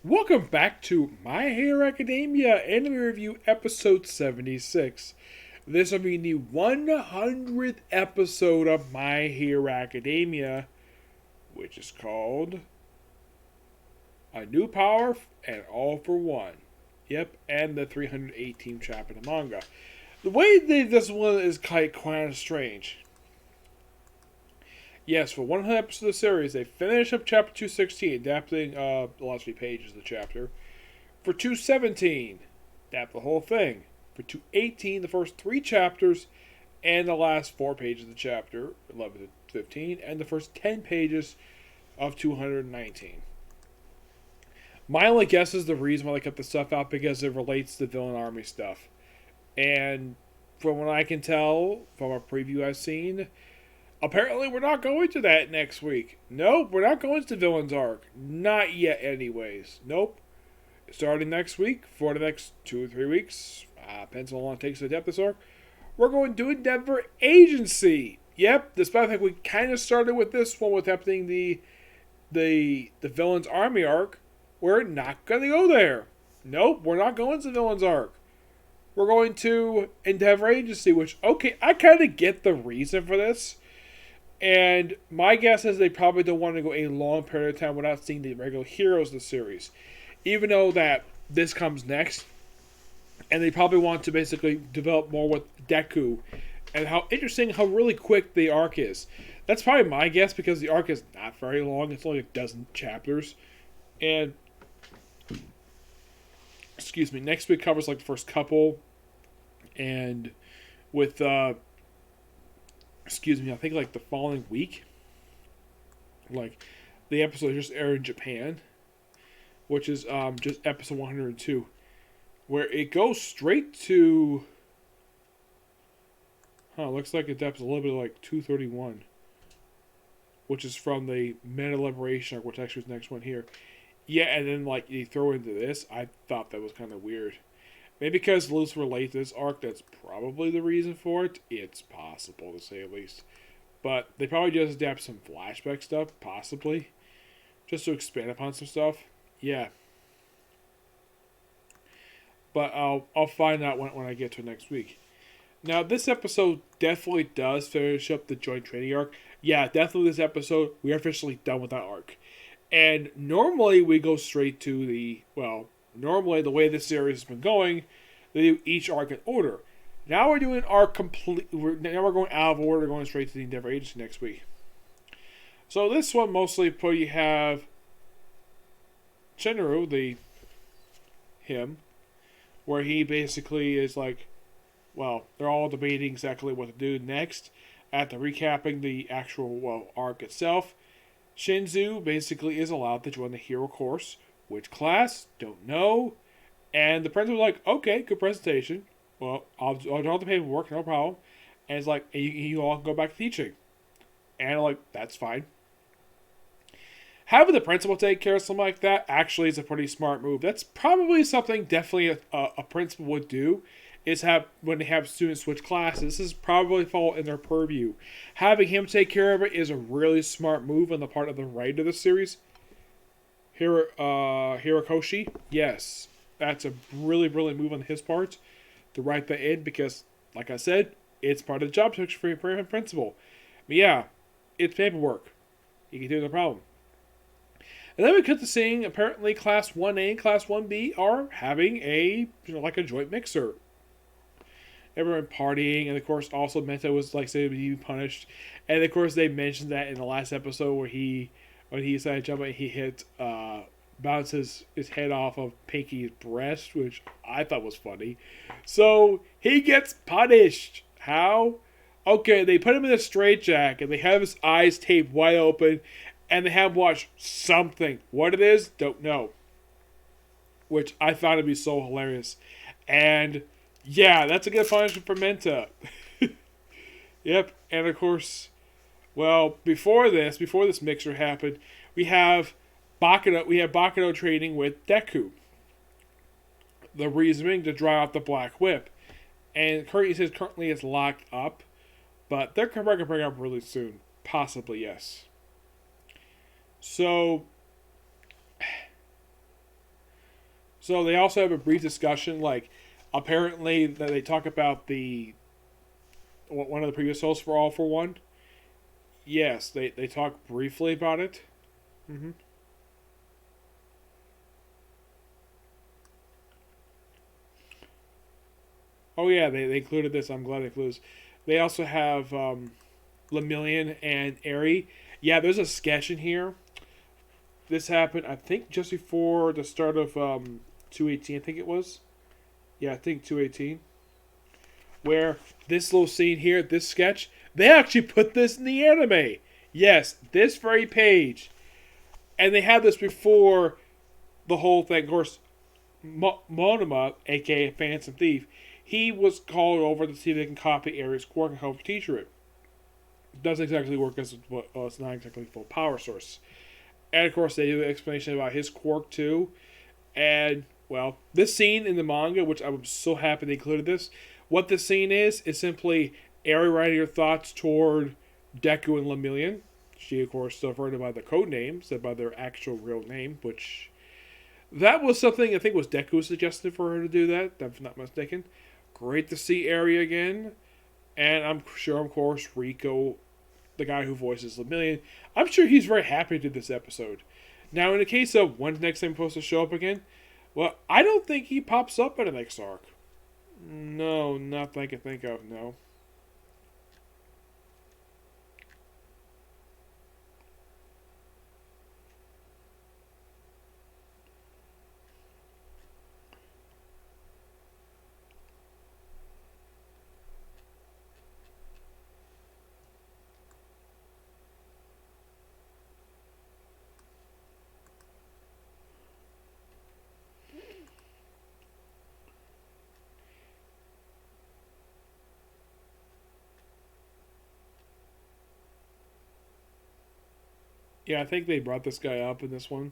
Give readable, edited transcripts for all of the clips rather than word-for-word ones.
Welcome back to My Hero Academia Anime Review Episode 76. This will be the 100th episode of My Hero Academia, which is called A New Power and All for One. Yep, and the 318th chapter of the manga. The way this one is kind of strange. Yes, for 100 episodes of the series, they finish up chapter 216, adapting the last 3 pages of the chapter. For 217, adapt the whole thing. For 218, the first 3 chapters, and the last 4 pages of the chapter, 11 to 15, and the first 10 pages of 219. My only guess is the reason why they cut the stuff out because it relates to Villain Army stuff. And from what I can tell, from a preview I've seen, apparently we're not going to that next week. Nope, we're not going to Villain's Arc. Not yet anyways. Nope. Starting next week, for the next 2 or 3 weeks, depends on how long it takes to adapt this arc, we're going to Endeavor Agency. Yep, despite the fact we kind of started with this one with happening the Villain's Army arc, we're not going to go there. Nope, we're not going to Villain's Arc. We're going to Endeavor Agency, which, okay, I kind of get the reason for this. And my guess is they probably don't want to go a long period of time without seeing the regular heroes of the series. Even though that this comes next. And they probably want to basically develop more with Deku. And how interesting, how really quick the arc is. That's probably my guess because the arc is not very long. It's only a dozen chapters. And, excuse me, next week covers like the first couple. And with, I think like the following week, like the episode just aired in Japan, which is just episode 102, where it goes straight to, looks like it's episode a little bit like 231, which is from the Meta Liberation arc, which actually is the next one here. Yeah, and then like you throw into this, I thought that was kind of weird. Maybe because loose related to this arc, that's probably the reason for it. It's possible, to say the least. But they probably just adapt some flashback stuff, possibly. Just to expand upon some stuff. Yeah. But I'll find out when I get to next week. Now, this episode definitely does finish up the joint training arc. Yeah, definitely this episode, we are officially done with that arc. And normally we go straight to normally the way this series has been going, they do each arc in order. Now we're doing our complete. Now we're going out of order, going straight to the Endeavor Agency next week. So this one mostly, you have Shinru, him, where he basically is like, well, they're all debating exactly what to do next. After recapping the actual arc itself, Shinzu basically is allowed to join the hero course. Which class? Don't know. And the principal's like, okay, good presentation. Well, I'll do all the paperwork, no problem. And it's like, you all can go back to teaching. And I'm like, that's fine. Having the principal take care of something like that actually is a pretty smart move. That's probably something definitely a principal would do. Is have when they have students switch classes. This is probably fall in their purview. Having him take care of it is a really smart move on the part of the writer of the series. Hirokoshi, yes, that's a really, really move on his part to write that in because, like I said, it's part of the job description for your principal. But yeah, it's paperwork. You can do no problem. And then we cut to seeing apparently Class 1A and Class 1B are having a joint mixer. Everyone partying, and of course also Mento was like said he was punished, and of course they mentioned that in the last episode where when he decided to jump and he hit bounces his head off of Pinky's breast, which I thought was funny. So he gets punished. How? Okay, they put him in a straitjacket, they have his eyes taped wide open, and they have him watch something. What it is, don't know. Which I found to be so hilarious. And yeah, that's a good punishment for Menta. Yep, and of course, well, before this mixer happened, we have Bakuto training with Deku. The reasoning to dry out the Black Whip. And he says currently it's locked up, but they're going to bring it up really soon. Possibly, yes. So, So they also have a brief discussion, like apparently that they talk about the one of the previous hosts for All for One. Yes, they talk briefly about it. Mm-hmm. Oh yeah, they included this. I'm glad they included this. They also have Lemillion and Aerie. Yeah, there's a sketch in here. This happened, I think, just before the start of 218. I think it was. Yeah, I think 218. Where this little scene here, this sketch, they actually put this in the anime. Yes, this very page, and they had this before the whole thing. Of course, Monoma, aka Phantom Thief, he was called over to see if they can copy Aerie's quirk and help teacher it. It doesn't exactly work as it's not exactly full power source. And of course, they do an explanation about his quirk too. And well, this scene in the manga, which I'm so happy they included this. What the scene is simply Aerie writing her thoughts toward Deku and Lemillion. She, of course, still referred to by the code name, said by their actual real name, which that was something I think was Deku suggested for her to do that, if I'm not mistaken. Great to see Aerie again. And I'm sure, of course, Rico, the guy who voices Lemillion, I'm sure he's very happy to do this episode. Now, in the case of when's next time supposed to show up again, well, I don't think he pops up in the next arc. No, not that I can think of, no. Yeah, I think they brought this guy up in this one.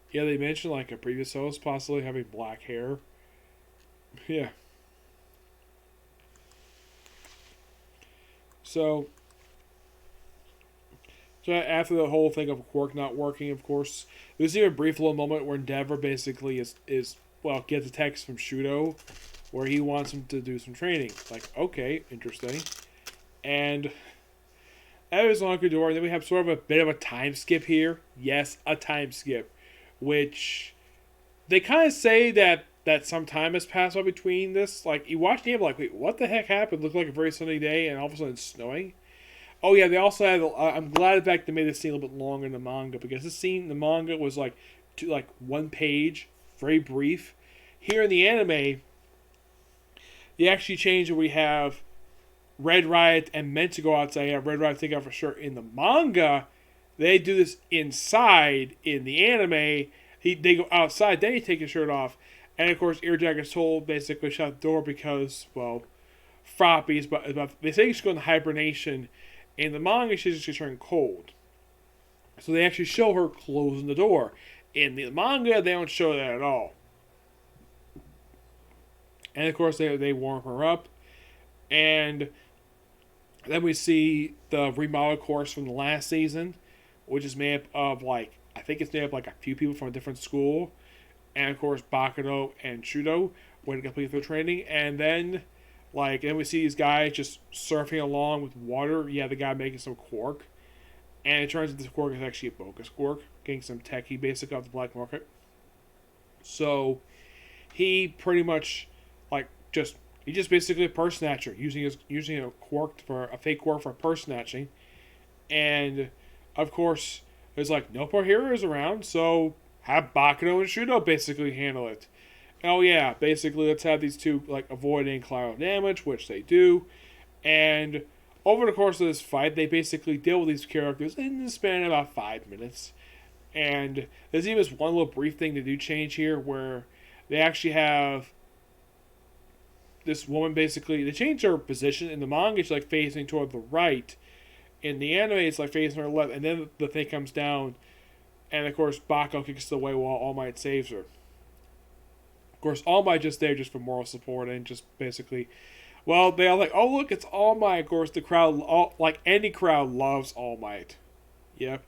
Yeah, they mentioned like a previous host possibly having black hair. Yeah. So, so after the whole thing of Quark not working, of course, there's even a brief little moment where Endeavor basically is well gets a text from Shudo, where he wants him to do some training. Like, okay, interesting, and that was on door. Then we have sort of a bit of a time skip here. Yes, a time skip, which they kind of say that some time has passed by between this. Like, you watch the game, like, wait, what the heck happened? It looked like a very sunny day, and all of a sudden it's snowing. Oh yeah, they also had. I'm glad in fact they made this scene a little bit longer in the manga, because this scene in the manga was like 1 page, very brief. Here in the anime, they actually changed it. We have Red Riot and meant to go outside. Yeah, Red Riot take off a shirt. In the manga, they do this inside. In the anime, they go outside, then he takes his shirt off. And of course, Earjack is told basically shut the door because, well, Froppy is about they say she's going to hibernation. In the manga, she's just turning cold. So they actually show her closing the door. In the manga, they don't show that at all. And of course, they warm her up. And then we see the remodel course from the last season, which is made up of I think it's made up like a few people from a different school. And of course, Bakuno and Shudo went to complete their training. And then then we see these guys just surfing along with water. Yeah, the guy making some quark. And it turns out this quark is actually a bogus quark, getting some techie basic off the black market. So he pretty much he's just basically a purse snatcher, using a quark for a fake quark for purse snatching. And of course, there's no more heroes around, so have Bakuno and Shudo basically handle it. Oh yeah, basically let's have these two avoiding collateral damage, which they do, and over the course of this fight, they basically deal with these characters in the span of about 5 minutes. And there's even this one little brief thing they do change here, where they actually have this woman basically they change her position in the manga. She's facing toward the right. In the anime, it's facing her left, and then the thing comes down, and of course Bako kicks it away while All Might saves her. Of course, All Might just there just for moral support and just basically Well, they are like, oh look, it's All Might. Of course, the crowd, like any crowd, loves All Might. Yep.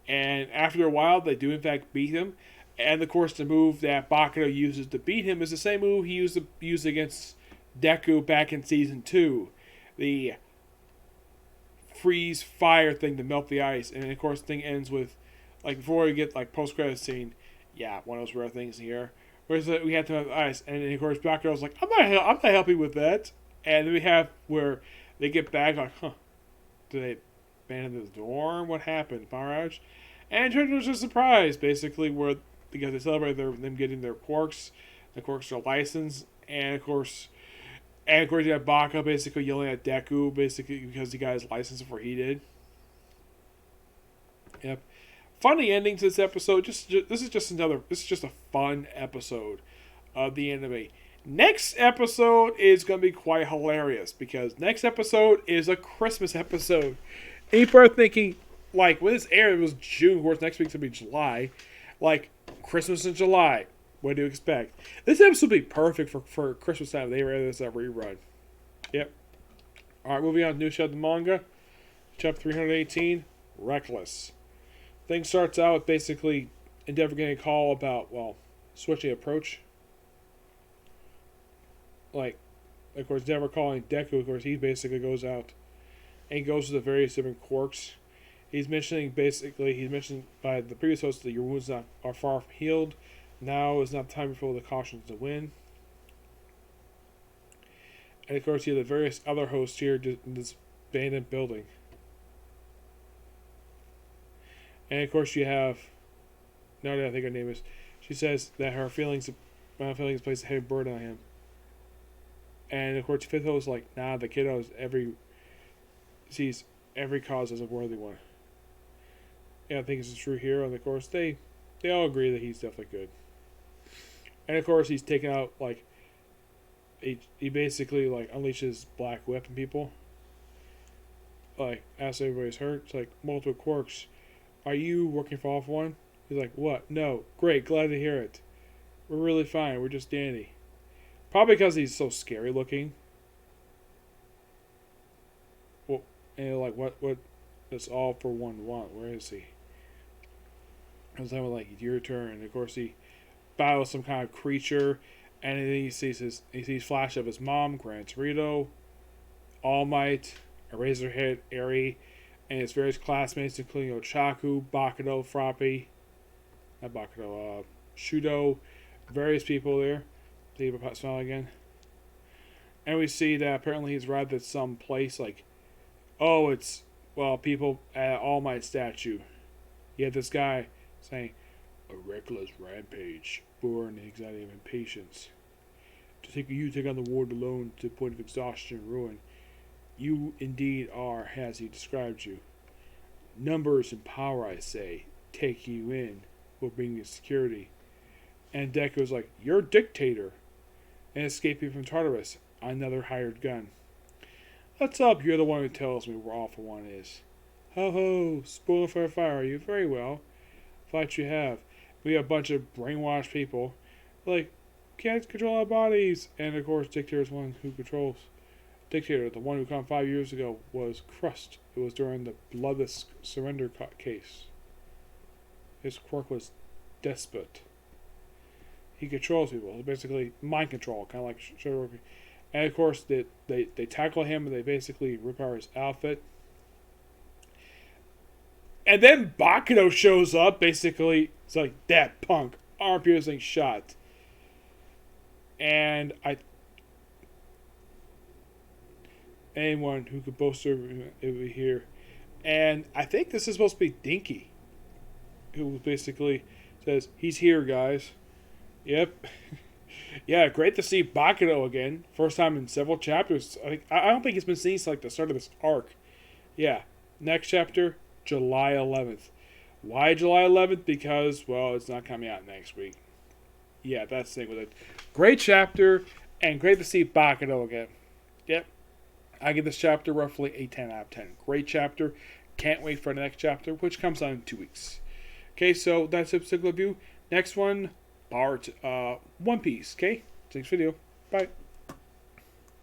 And after a while, they do in fact beat him. And of course, the move that Bakuto uses to beat him is the same move he used against Deku back in season 2, the freeze fire thing to melt the ice. And of course, the thing ends with, like, before we get like post credit scene, yeah, one of those rare things here. Whereas we had to melt the ice, and then of course Bakuto's like, I'm not helping with that. And then we have where they get back like, huh, did they abandon the dorm? What happened? Power outage? And it turned into a surprise, basically, where because they celebrate them getting their quirks, the quirks are licensed, and of course you have Baka basically yelling at Deku, basically because he got his license before he did. Yep. Funny ending to this episode. This is just a fun episode of the anime. Next episode is going to be quite hilarious because next episode is a Christmas episode. And people are thinking, like, when this aired, it was June. Of course, next week's going to be July. Like, Christmas in July. What do you expect? This episode would be perfect for Christmas time. They ran this rerun. Yep. Alright, moving on to new show of the manga. Chapter 318, Reckless. Thing starts out with basically Endeavor getting a call about, well, switching approach. Like, of course, Endeavor calling Deku. Of course, he basically goes out and goes to the various different quirks. He's mentioned by the previous host that your wounds are far from healed. Now is not time for the cautions to win. And of course, you have the various other hosts here in this abandoned building. And of course, you have. No, I think her name is. She says that her feelings place a heavy burden on him. And of course, fifth host is like, nah, the kiddo sees every cause as a worthy one. Yeah, I think this is true here. And of course, they all agree that he's definitely good. And of course, he's taken out, like, he basically, like, unleashes black weapon people. Like, asks everybody's hurt. It's like, multiple quirks. Are you working for All For One? He's like, what? No. Great, glad to hear it. We're really fine. We're just dandy. Probably because he's so scary looking. Well, and like, what does All For One want? Where is he? I was like, it's your turn. And of course, he battles some kind of creature, and then he sees flash of his mom, Gran Torito, All Might, Eraserhead, Eri, and his various classmates, including Ochaku, Bakuto, Shudo, various people there. See if I smile again. And we see that apparently he's arrived at some place like, oh, it's, well, people at All Might statue. You have this guy saying, a reckless rampage, born anxiety and impatience. You take on the world alone to the point of exhaustion and ruin. You indeed are as he described you. Numbers and power, I say, take you in, will bring you security. And Deku's like, you're a dictator. And escaping from Tartarus, another hired gun. What's up? You're the one who tells me where All For One is. Ho ho, spoiler for a fire, you very well. Fight you have. We have a bunch of brainwashed people. Like, can't control our bodies. And of course, Dictator is one who controls. Dictator, the one who came 5 years ago, was Crust. It was during the bloodless surrender case. His quirk was Despot. He controls people. Basically, mind control, kind of like Shadowrope. And of course, they tackle him and they basically rip out his outfit. And then Bakuto shows up, basically. It's like, that punk, arm-piercing shot. And anyone who could boast over it here. And I think this is supposed to be Dinky, who basically says, he's here, guys. Yep. Yeah, great to see Bakuto again. First time in several chapters. I don't think he's been seen since like the start of this arc. Yeah. Next chapter, July 11th. Why July 11th? Because, well, it's not coming out next week. Yeah, that's the thing with it. Great chapter, and great to see Bakuto again. Yep. I give this chapter roughly a 10 out of 10. Great chapter. Can't wait for the next chapter, which comes out in 2 weeks. Okay, so that's a particular review. Next one, part One Piece. Okay, thanks for the video. Bye.